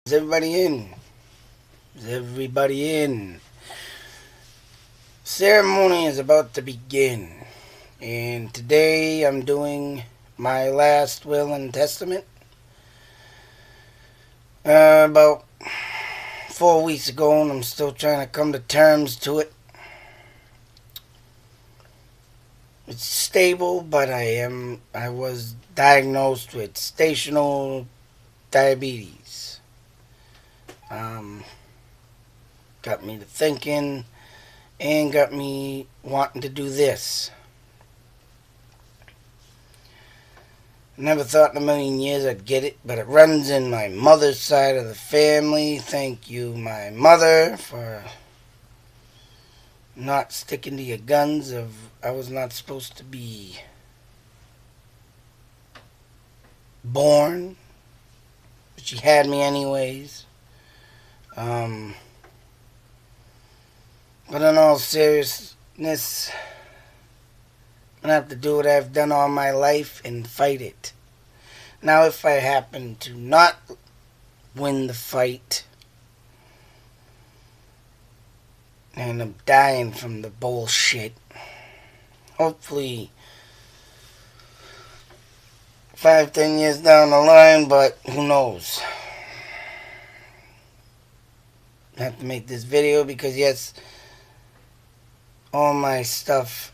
Is everybody in? Is everybody in? Ceremony is about to begin. And today I'm doing my last will and testament. About 4 weeks ago, and I'm still trying to come to terms to it. It's stable, but I was diagnosed with stational diabetes. Got me to thinking and got me wanting to do this. Never thought in a million years I'd get it, but it runs in my mother's side of the family. Thank you, my mother, for not sticking to your guns of I was not supposed to be born. But she had me anyways. But in all seriousness, I'm going to have to do what I've done all my life and fight it. Now, if I happen to not win the fight, and I'm dying from the bullshit, hopefully 5-10 years down the line, but who knows. I have to make this video because, yes, all my stuff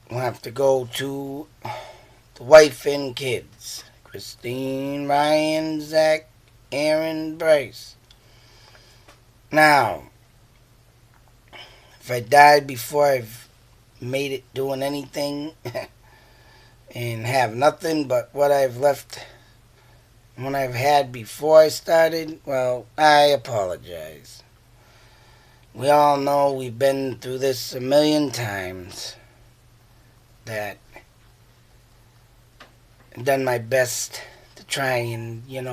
will have to go to the wife and kids. Christine, Ryan, Zach, Aaron, Bryce. Now, if I died before I've made it doing anything and have nothing but what I've left, what I've had before I started, well, I apologize. We all know we've been through this a million times. That I've done my best to try and, get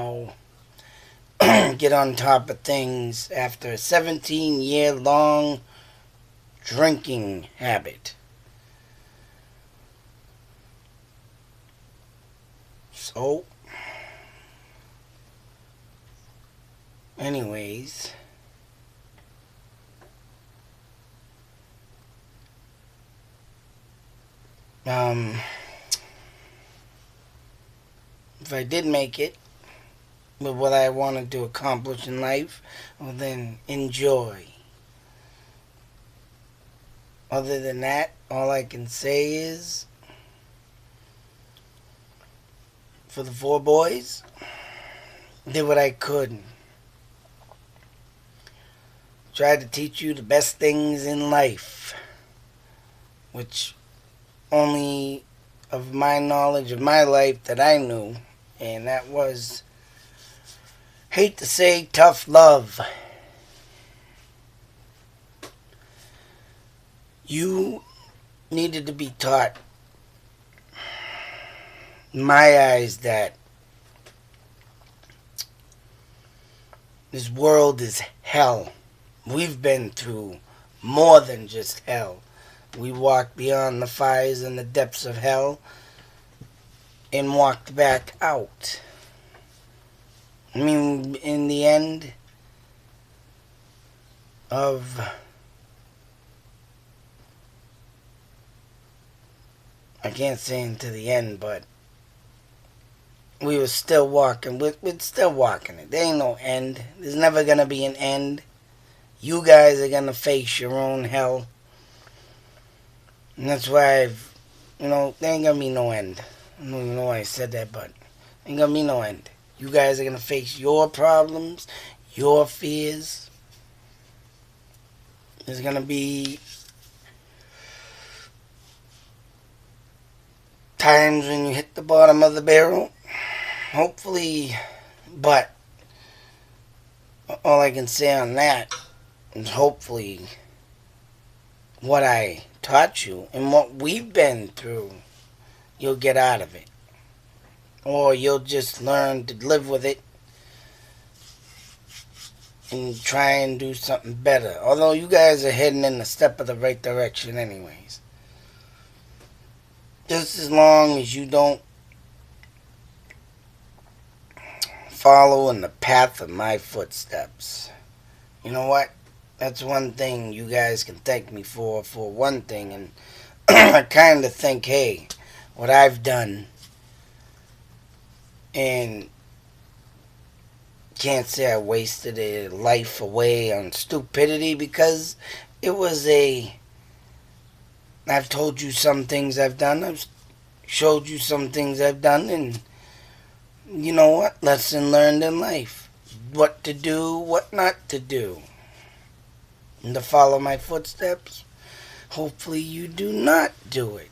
on top of things after a 17-year-long drinking habit. So, anyways, if I did make it with what I wanted to accomplish in life, well then enjoy. Other than that, all I can say is, for the 4 boys, did what I could. Tried to teach you the best things in life, which only of my knowledge of my life that I knew, and that was, hate to say, tough love. You needed to be taught, in my eyes, that this world is hell. We've been through more than just hell. We walked beyond the fires and the depths of hell and walked back out. I mean, in the end of I can't say into the end, but we were still walking. We're still walking it. There ain't no end. There's never going to be an end. You guys are going to face your own hell. And that's why there ain't going to be no end. I don't even know why I said that, but ain't going to be no end. You guys are going to face your problems, your fears. There's going to be times when you hit the bottom of the barrel. Hopefully, but all I can say on that is hopefully what I taught you and what we've been through, you'll get out of it. Or you'll just learn to live with it and try and do something better. Although you guys are heading in a step of the right direction anyways. Just as long as you don't follow in the path of my footsteps. You know what? That's one thing you guys can thank me for one thing. And I kind of think, hey, what I've done, and can't say I wasted a life away on stupidity, because it was I've told you some things I've done, I've showed you some things I've done, and you know what? Lesson learned in life. What to do, what not to do. And to follow my footsteps, hopefully you do not do it.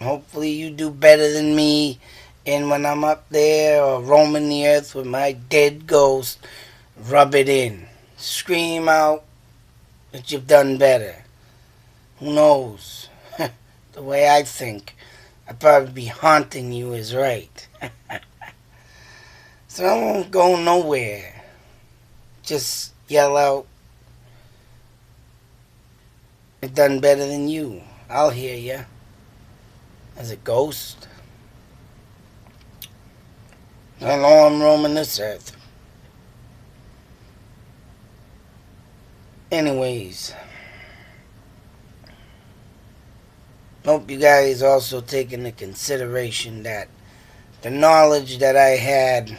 Hopefully you do better than me, and when I'm up there or roaming the earth with my dead ghost, rub it in. Scream out that you've done better. Who knows? The way I think, I'd probably be haunting you is right. So I won't go nowhere. Just yell out, I've done better than you. I'll hear you. As a ghost. I know I'm roaming this earth. Anyways, hope you guys also take into consideration that the knowledge that I had,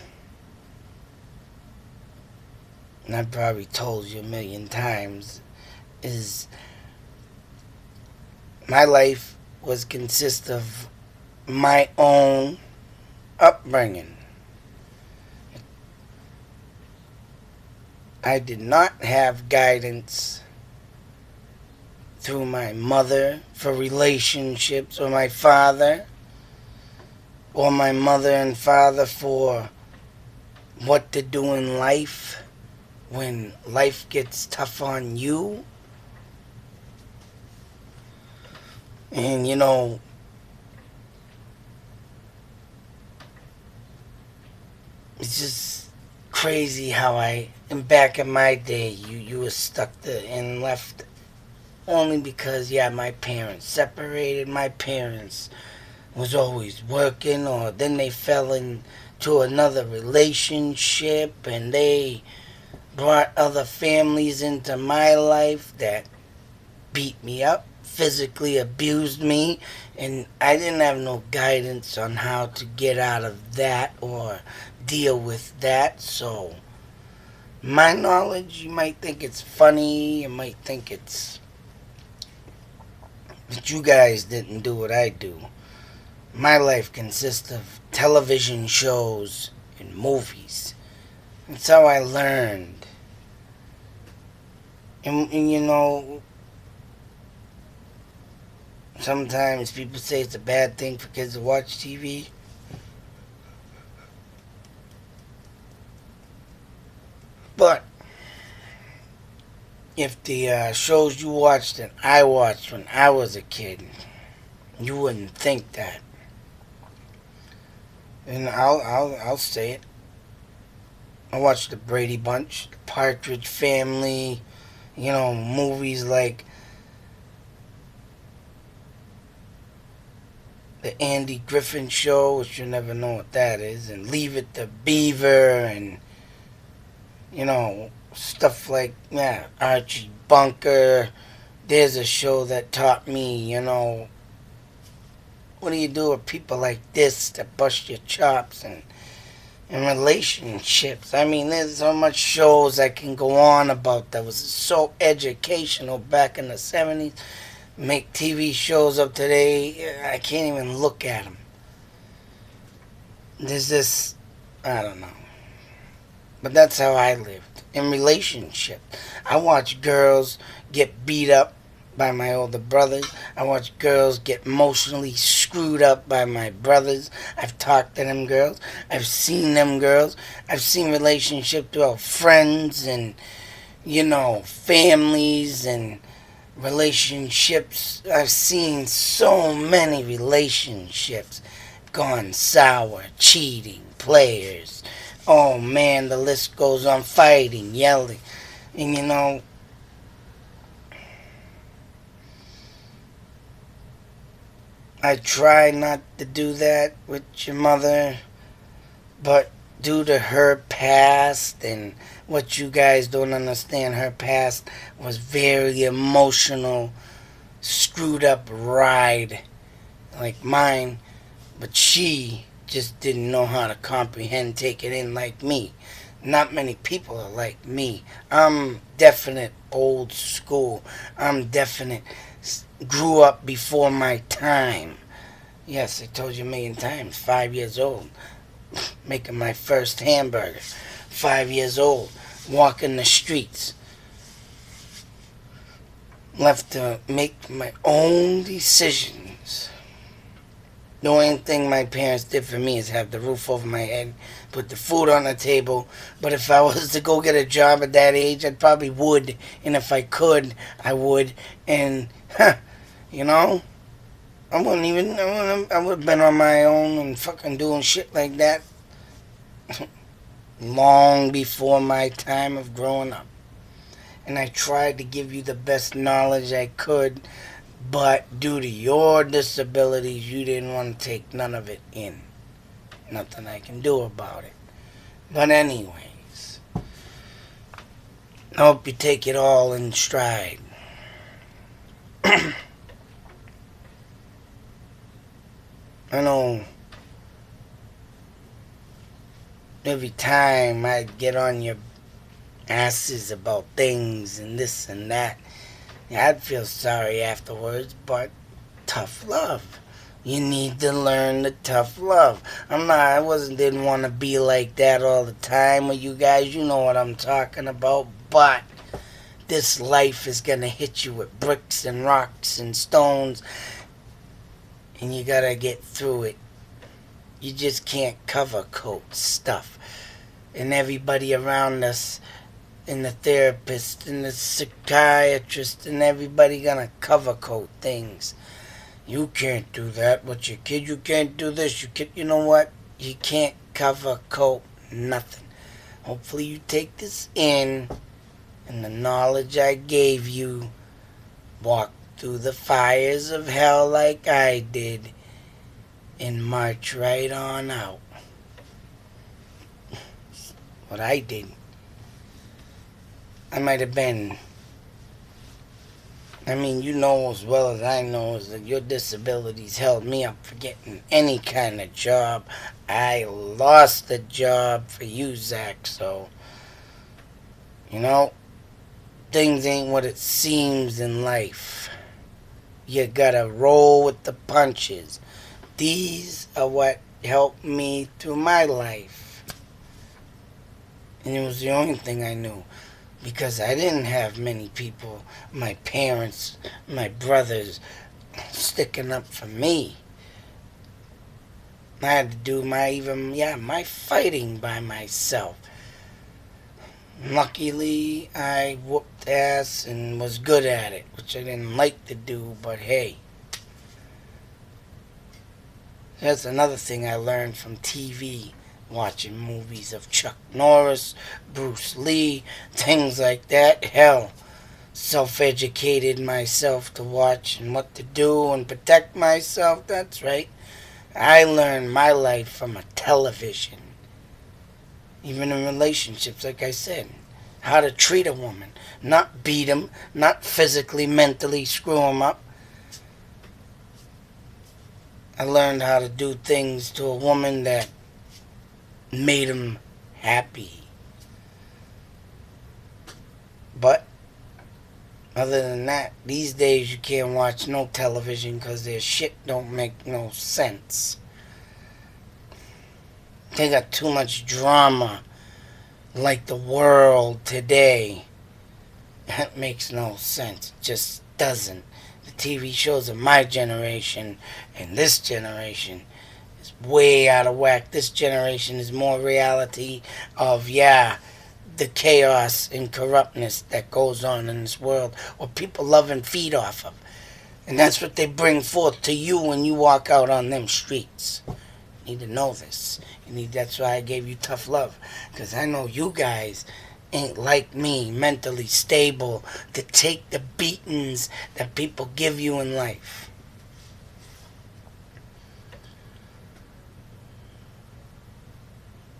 and I've probably told you a million times, is my life was consist of my own upbringing. I did not have guidance through my mother for relationships, or my father, or my mother and father for what to do in life when life gets tough on you. And you know, it's just crazy how back in my day, you were stuck and left only because, yeah, my parents separated. My parents was always working, or then they fell into another relationship, and they brought other families into my life that beat me up, physically abused me, and I didn't have no guidance on how to get out of that or deal with that. So my knowledge, you might think it's funny, you might think it's that you guys didn't do what I do. My life consists of television shows and movies. That's how I learned. And you know, sometimes people say it's a bad thing for kids to watch TV. But if the shows you watched and I watched when I was a kid, you wouldn't think that. And I'll say it. I watched the Brady Bunch, the Partridge Family, you know, movies like the Andy Griffin Show, which you never know what that is, and Leave It to Beaver, and you know, stuff like, yeah, Archie Bunker. There's a show that taught me, you know, what do you do with people like this that bust your chops, and relationships. I mean, there's so much shows I can go on about that was so educational back in the 70s. Make TV shows up today, I can't even look at them. There's this, I don't know. But that's how I lived. In relationship, I watched girls get beat up by my older brothers. I watched girls get emotionally screwed up by my brothers. I've talked to them girls. I've seen them girls. I've seen relationships throughout friends and, you know, families and relationships. I've seen so many relationships gone sour, cheating, players. Oh man, the list goes on. Fighting, yelling. And you know, I try not to do that with your mother, but due to her past and what you guys don't understand, her past was very emotional, screwed up ride like mine, but she just didn't know how to comprehend, take it in like me. Not many people are like me. I'm definite old school. I'm definite grew up before my time. Yes, I told you a million times. 5 years old, making my first hamburger. 5 years old, walking the streets. Left to make my own decisions. The only thing my parents did for me is have the roof over my head, put the food on the table. But if I was to go get a job at that age, I probably would. And if I could, I would. And, you know, I would have been on my own and fucking doing shit like that long before my time of growing up. And I tried to give you the best knowledge I could, but due to your disabilities, you didn't want to take none of it in. Nothing I can do about it. But anyways, I hope you take it all in stride. I know every time I get on your asses about things and this and that, I'd feel sorry afterwards, but tough love. You need to learn the tough love. Didn't want to be like that all the time with you guys. You know what I'm talking about. But this life is going to hit you with bricks and rocks and stones, and you got to get through it. You just can't cover coat stuff. And everybody around us, and the therapist and the psychiatrist and everybody gonna cover coat things. You can't do that with your kid. You can't do this. You know what? You can't cover coat nothing. Hopefully you take this in and the knowledge I gave you, walk through the fires of hell like I did, and march right on out. What I did. I might have been, you know as well as I know is that your disabilities held me up for getting any kind of job. I lost the job for you, Zach, so, things ain't what it seems in life. You gotta roll with the punches. These are what helped me through my life. And it was the only thing I knew. Because I didn't have many people, my parents, my brothers, sticking up for me. I had to do my fighting by myself. Luckily, I whooped ass and was good at it, which I didn't like to do, but hey. That's another thing I learned from TV. Watching movies of Chuck Norris, Bruce Lee, things like that. Hell, self-educated myself to watch and what to do and protect myself. That's right. I learned my life from a television. Even in relationships, like I said. How to treat a woman. Not beat them, not physically, mentally screw them up. I learned how to do things to a woman that made him happy. But other than that, these days you can't watch no television because their shit don't make no sense. They got too much drama, like the world today. That makes no sense. It just doesn't. The TV shows of my generation and this generation way out of whack. This generation is more reality of, the chaos and corruptness that goes on in this world, or people love and feed off of. And that's what they bring forth to you when you walk out on them streets. You need to know this. That's why I gave you tough love. Because I know you guys ain't like me, mentally stable, to take the beatings that people give you in life.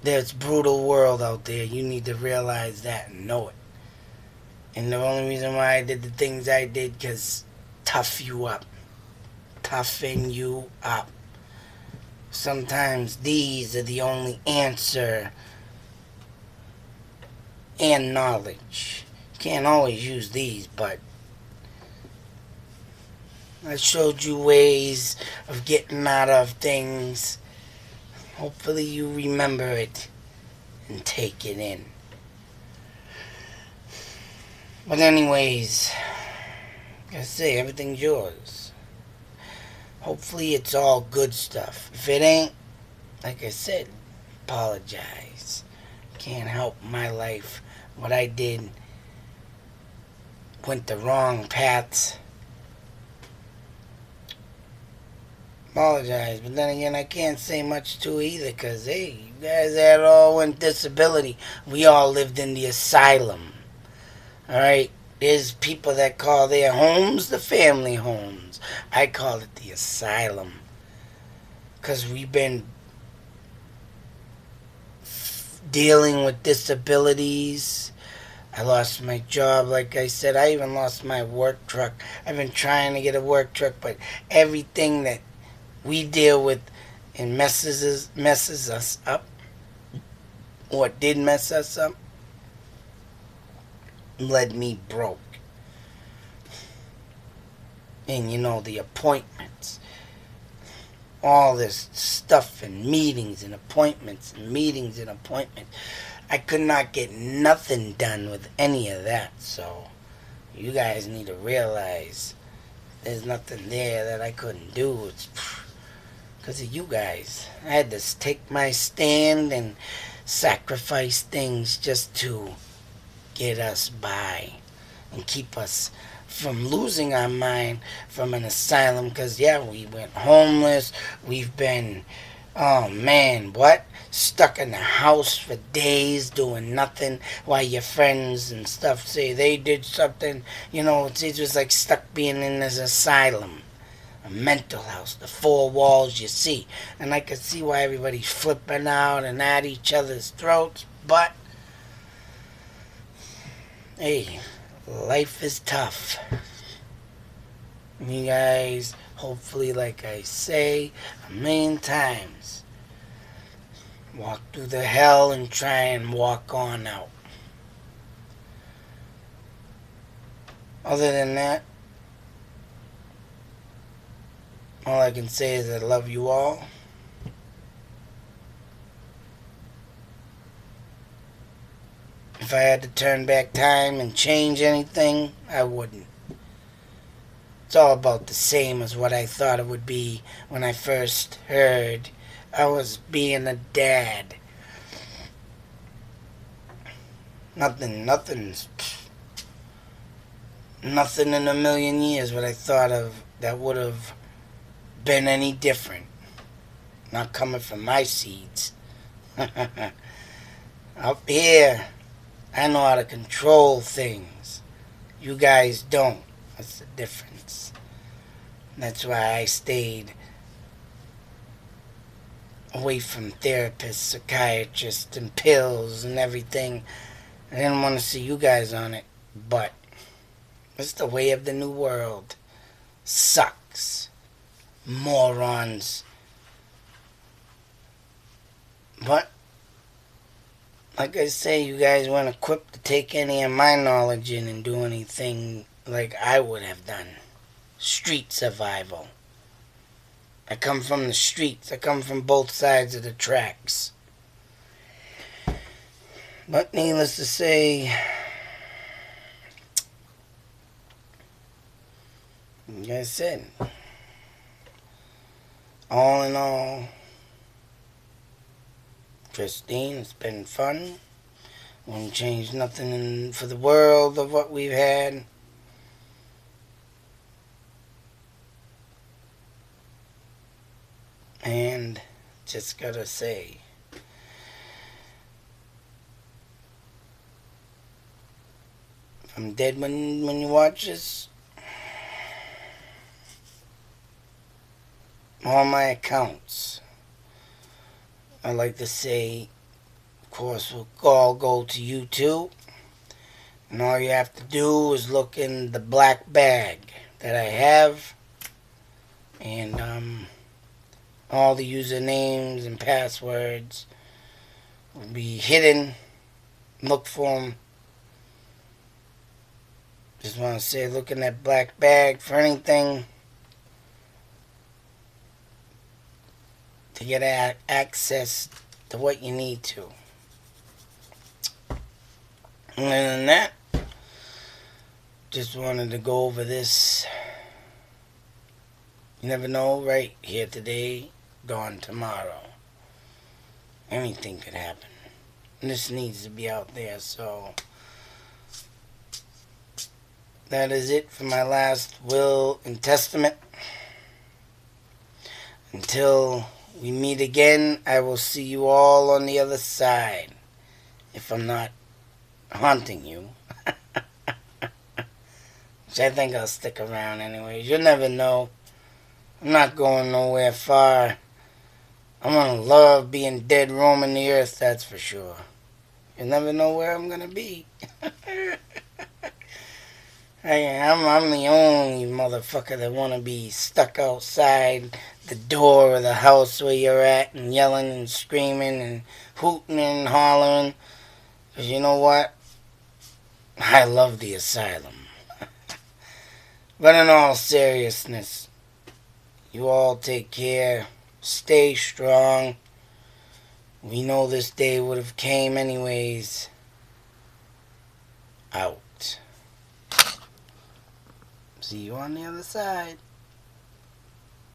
There's brutal world out there. You need to realize that and know it. And the only reason why I did the things I did, because tough you up. Toughen you up. Sometimes these are the only answer and knowledge. Can't always use these, but I showed you ways of getting out of things. Hopefully you remember it and take it in. But anyways, like I say, everything's yours. Hopefully it's all good stuff. If it ain't, like I said, apologize. Can't help my life. What I did went the wrong paths. Apologize, but then again, I can't say much to either, because, hey, you guys had all went disability. We all lived in the asylum. Alright? There's people that call their homes the family homes. I call it the asylum. Because we've been dealing with disabilities. I lost my job, like I said. I even lost my work truck. I've been trying to get a work truck, but everything that we deal with and messes us up, or did mess us up, led me broke. And you know, the appointments, all this stuff and meetings and appointments and meetings and appointments, I could not get nothing done with any of that. So you guys need to realize there's nothing there that I couldn't do. It's because of you guys. I had to take my stand and sacrifice things just to get us by and keep us from losing our mind from an asylum. Because, yeah, we went homeless. We've been, oh man, what? Stuck in the house for days doing nothing while your friends and stuff say they did something. You know, it's just like stuck being in this asylum. A mental house, the four walls you see. And I can see why everybody's flipping out and at each other's throats, but hey, life is tough. You guys, hopefully, like I say a million times, walk through the hell and try and walk on out. Other than that, all I can say is I love you all. If I had to turn back time and change anything, I wouldn't. It's all about the same as what I thought it would be when I first heard I was being a dad. Nothing in a million years would I thought of that would have been any different. Not coming from my seeds. Up here, I know how to control things. You guys don't. That's the difference. That's why I stayed away from therapists, psychiatrists, and pills and everything. I didn't want to see you guys on it, but it's the way of the new world. Sucks. Morons. But, like I say, you guys weren't equipped to take any of my knowledge in and do anything like I would have done. Street survival. I come from the streets. I come from both sides of the tracks. But needless to say, like I said, all in all, Christine, it's been fun. Won't change nothing for the world of what we've had. And just gotta say, if I'm dead when you watch this, all my accounts, I like to say course, we'll all go to YouTube. And all you have to do is look in the black bag that I have. And all the usernames and passwords will be hidden. Look for them. Just want to say, look in that black bag for anything to get access to what you need to. Other than that, just wanted to go over this. You never know, right here today, gone tomorrow. Anything could happen. And this needs to be out there, so that is it for my last will and testament. Until we meet again, I will see you all on the other side. If I'm not haunting you. Which I think I'll stick around anyways. You'll never know. I'm not going nowhere far. I'm gonna love being dead roaming the earth, that's for sure. You'll never know where I'm gonna be. I'm the only motherfucker that wanna be stuck outside the door of the house where you're at and yelling and screaming and hooting and hollering. 'Cause you know what? I love the asylum. But in all seriousness, you all take care. Stay strong. We know this day would have came anyways. Out. See you on the other side.